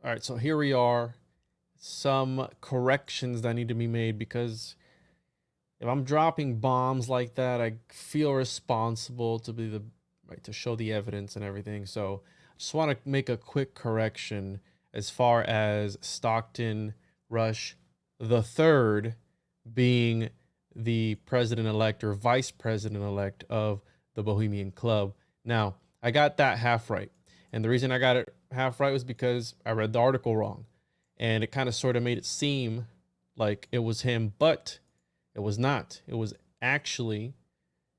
All right, so here we are. Some corrections that need to be made because if I'm dropping bombs like that, I feel responsible to be the right to show the evidence and everything. So I just want to make a quick correction as far as Stockton Rush the third being the president-elect or vice president-elect of the Bohemian Club. Now, I got that half right. And the reason I got it half right was because I read the article wrong. And it kind of sort of made it seem like it was him, but it was not. It was actually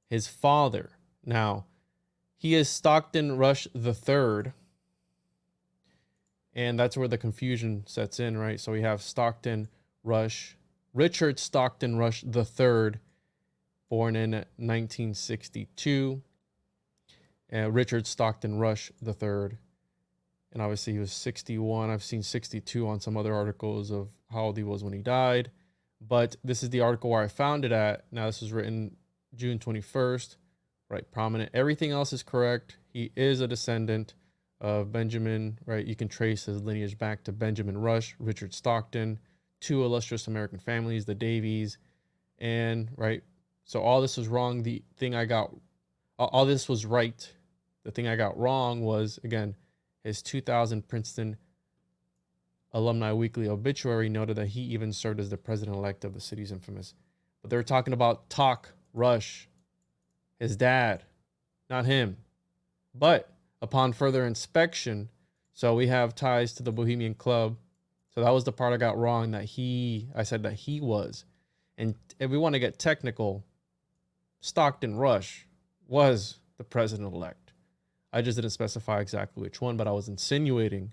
his father. Now, he is Stockton Rush the third, and that's where the confusion sets in, right? So we have Stockton Rush, Richard Stockton Rush the third, born in 1962, and Richard Stockton Rush the third, and obviously he was 61. I've seen 62 on some other articles of how old he was when he died, but this is the article where I found it at. Now this was written June 21st, right? Prominent. Everything else is correct. He is a descendant of Benjamin, right? You can trace his lineage back to Benjamin Rush, Richard Stockton, two illustrious American families, the Davies, and right. So all this was wrong. The thing I got, all this was right. The thing I got wrong was, again, his 2000 Princeton Alumni Weekly obituary noted that he even served as the president-elect of the city's infamous. But they were talking about Talk Rush, his dad, not him. But upon further inspection, so we have ties to the Bohemian Club. So that was the part I got wrong, that I said that he was. And if we want to get technical, Stockton Rush was the president-elect. I just didn't specify exactly which one, but I was insinuating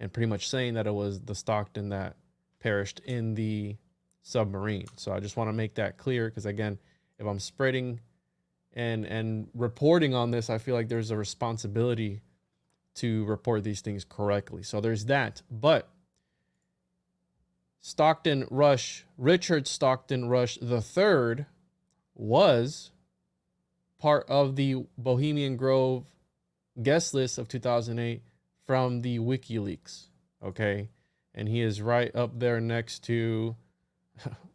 and pretty much saying that it was the Stockton that perished in the submarine. So I just want to make that clear because, again, if I'm spreading and reporting on this, I feel like there's a responsibility to report these things correctly. So there's that. But Stockton Rush, Richard Stockton Rush the third, was part of the Bohemian Grove guest list of 2008 from the WikiLeaks. Okay. And he is right up there next to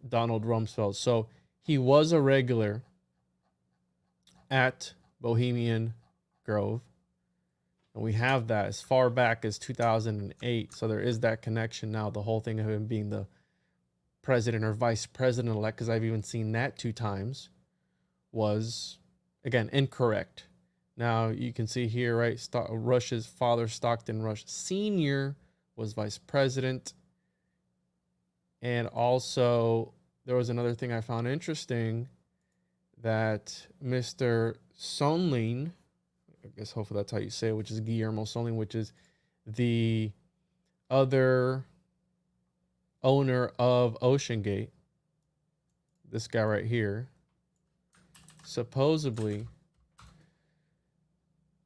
Donald Rumsfeld. So he was a regular at Bohemian Grove. And we have that as far back as 2008. So there is that connection now. The whole thing of him being the president or vice president elect, because I've even seen that 2 times, was, again, incorrect. Now you can see here, right? Rush's father, Stockton Rush Sr., was vice president. And also, there was another thing I found interesting, that Mr. Sonlin, I guess hopefully that's how you say it, which is Guillermo Sonlin, which is the other owner of Ocean Gate, this guy right here, supposedly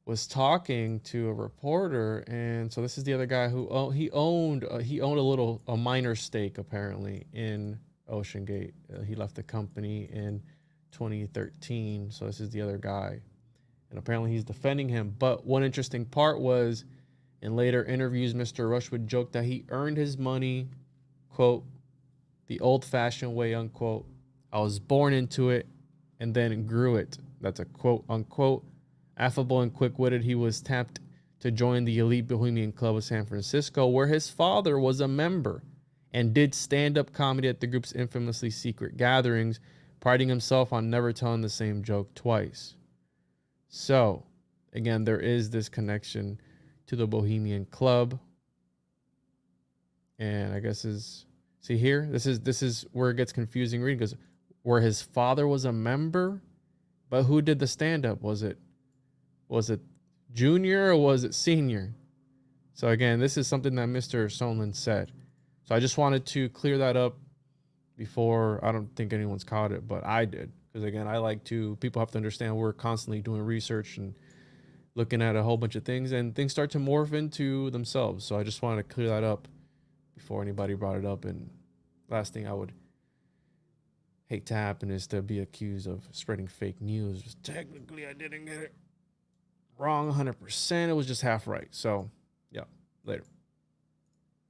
was talking to a reporter. And so this is the other guy who he owned a minor stake apparently in Ocean Gate. He left the company in 2013. So this is the other guy, and apparently he's defending him. But one interesting part was, in later interviews, Mr. Rush would joke that he earned his money, quote, the old-fashioned way, unquote. I was born into it and then grew it. That's a quote, unquote. Affable and quick-witted, he was tapped to join the elite Bohemian Club of San Francisco, where his father was a member, and did stand-up comedy at the group's infamously secret gatherings, priding himself on never telling the same joke twice. So, again, there is this connection to the Bohemian Club. And I guess see here, this is where it gets confusing reading, because where his father was a member, but who did the stand-up? Was it junior or was it senior? So again, this is something that Mr. Sonlin said. So I just wanted to clear that up before. I don't think anyone's caught it, but I did. Because again, people have to understand we're constantly doing research and looking at a whole bunch of things, and things start to morph into themselves. So I just wanted to clear that up before anybody brought it up. And last thing I would hate to happen is to be accused of spreading fake news. Technically, I didn't get it wrong 100%. It was just half right. So, yeah, later.